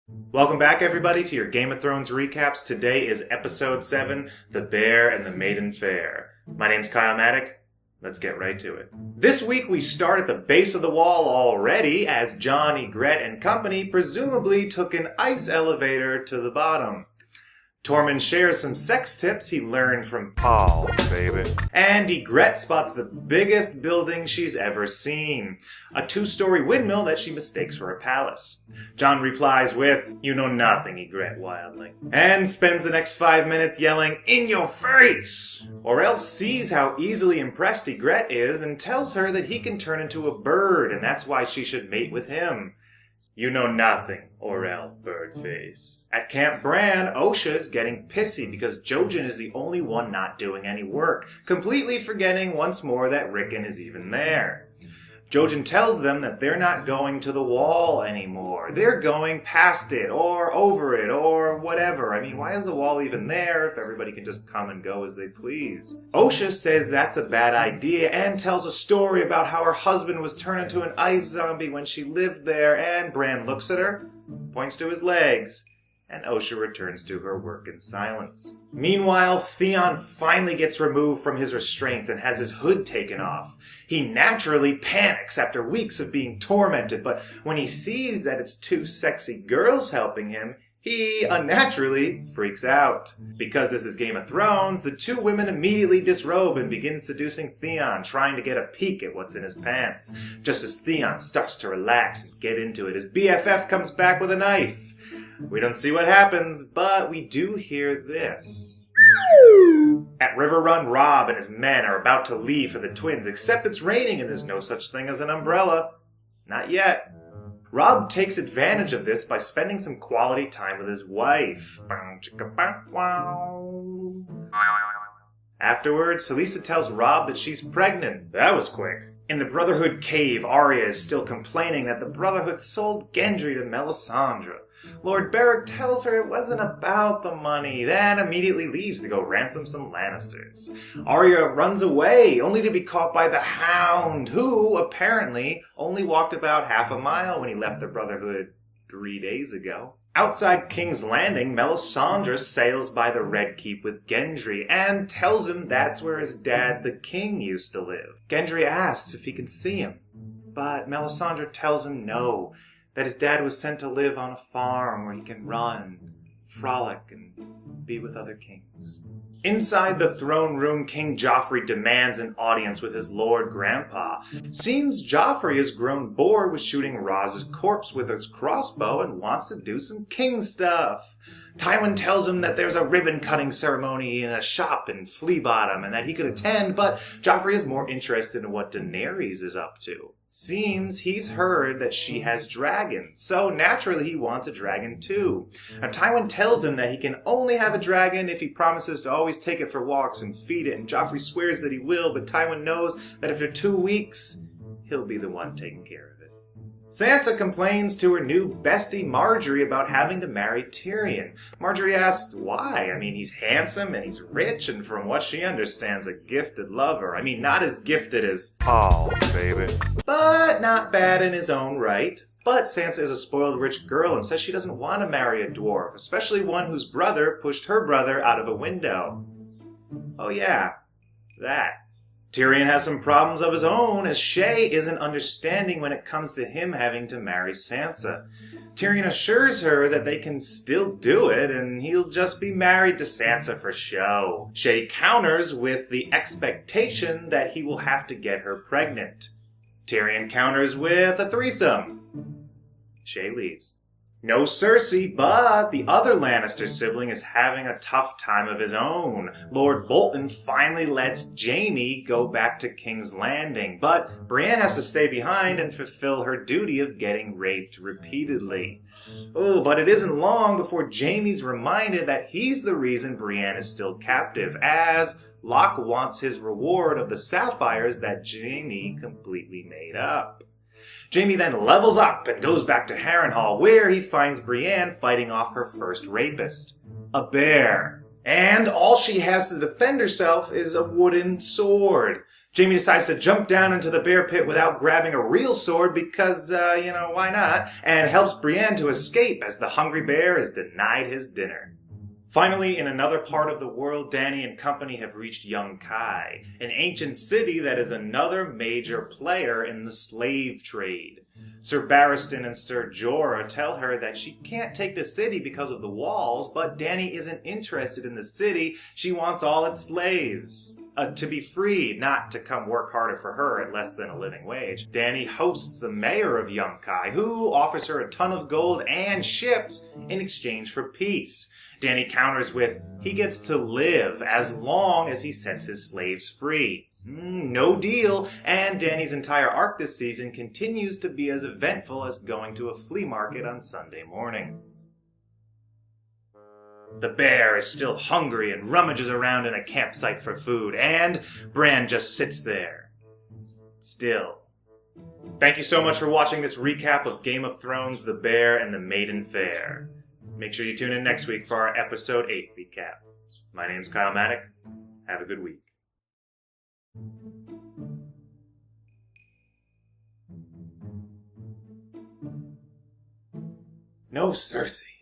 Welcome back, everybody, to your Game of Thrones recaps. Today is Episode 7, The Bear and the Maiden Fair. My name's Kyle Maddock. Let's get right to it. This week we start at the base of the wall already, as Jon, Ygritte, and company presumably took an ice elevator to the bottom. Tormund shares some sex tips he learned from Paul, baby. And Ygritte spots the biggest building she's ever seen. A 2-story windmill that she mistakes for a palace. Jon replies with, "You know nothing, Ygritte," wildly. And spends the next 5 minutes yelling, "In your face!" Orell sees how easily impressed Ygritte is and tells her that he can turn into a bird and that's why she should mate with him. "You know nothing, Orell Birdface." At Camp Bran, Osha's getting pissy because Jojen is the only one not doing any work, completely forgetting once more that Rickon is even there. Jojen tells them that they're not going to the wall anymore. They're going past it, or over it, or whatever. I mean, why is the wall even there if everybody can just come and go as they please? Osha says that's a bad idea and tells a story about how her husband was turned into an ice zombie when she lived there, and Bran looks at her, points to his legs, and Osha returns to her work in silence. Meanwhile, Theon finally gets removed from his restraints and has his hood taken off. He naturally panics after weeks of being tormented, but when he sees that it's 2 sexy girls helping him, he unnaturally freaks out. Because this is Game of Thrones, the 2 women immediately disrobe and begin seducing Theon, trying to get a peek at what's in his pants. Just as Theon starts to relax and get into it, his BFF comes back with a knife. We don't see what happens, but we do hear this. At River Run, Robb and his men are about to leave for the twins, except it's raining and there's no such thing as an umbrella. Not yet. Robb takes advantage of this by spending some quality time with his wife. Afterwards, Talisa tells Robb that she's pregnant. That was quick. In the Brotherhood cave, Arya is still complaining that the Brotherhood sold Gendry to Melisandre. Lord Beric tells her it wasn't about the money, then immediately leaves to go ransom some Lannisters. Arya runs away, only to be caught by the Hound, who, apparently, only walked about half a mile when he left the Brotherhood 3 days ago. Outside King's Landing, Melisandre sails by the Red Keep with Gendry and tells him that's where his dad, the king, used to live. Gendry asks if he can see him, but Melisandre tells him no, that his dad was sent to live on a farm where he can run, frolic, and be with other kings. Inside the throne room, King Joffrey demands an audience with his Lord Grandpa. Seems Joffrey has grown bored with shooting Raz's corpse with his crossbow and wants to do some king stuff. Tywin tells him that there's a ribbon-cutting ceremony in a shop in Flea Bottom and that he could attend, but Joffrey is more interested in what Daenerys is up to. Seems he's heard that she has dragons, so naturally he wants a dragon too. Now Tywin tells him that he can only have a dragon if he promises to always take it for walks and feed it, and Joffrey swears that he will, but Tywin knows that after 2 weeks, he'll be the one taking care of it. Sansa complains to her new bestie Marjorie about having to marry Tyrion. Marjorie asks why. I mean, he's handsome and he's rich and from what she understands, a gifted lover. I mean, not as gifted as Paul, baby, but not bad in his own right. But Sansa is a spoiled rich girl and says she doesn't want to marry a dwarf, especially one whose brother pushed her brother out of a window. Oh yeah, that. Tyrion has some problems of his own, as Shae isn't understanding when it comes to him having to marry Sansa. Tyrion assures her that they can still do it, and he'll just be married to Sansa for show. Shae counters with the expectation that he will have to get her pregnant. Tyrion counters with a threesome. Shae leaves. No Cersei, but the other Lannister sibling is having a tough time of his own. Lord Bolton finally lets Jaime go back to King's Landing, but Brienne has to stay behind and fulfill her duty of getting raped repeatedly. Oh, but it isn't long before Jaime's reminded that he's the reason Brienne is still captive, as Locke wants his reward of the sapphires that Jaime completely made up. Jaime then levels up and goes back to Harrenhal, where he finds Brienne fighting off her first rapist, a bear. And all she has to defend herself is a wooden sword. Jaime decides to jump down into the bear pit without grabbing a real sword because, why not? And helps Brienne to escape as the hungry bear is denied his dinner. Finally, in another part of the world, Dany and company have reached Yunkai, an ancient city that is another major player in the slave trade. Sir Barristan and Sir Jorah tell her that she can't take the city because of the walls, but Dany isn't interested in the city. She wants all its slaves. To be free, not to come work harder for her at less than a living wage. Dany hosts the mayor of Yunkai, who offers her a ton of gold and ships in exchange for peace. Dany counters with, he gets to live as long as he sets his slaves free. No deal, and Dany's entire arc this season continues to be as eventful as going to a flea market on Sunday morning. The bear is still hungry and rummages around in a campsite for food, and Bran just sits there. Still. Thank you so much for watching this recap of Game of Thrones, The Bear, and the Maiden Fair. Make sure you tune in next week for our Episode 8 recap. My name's Kyle Maddock. Have a good week. No Cersei.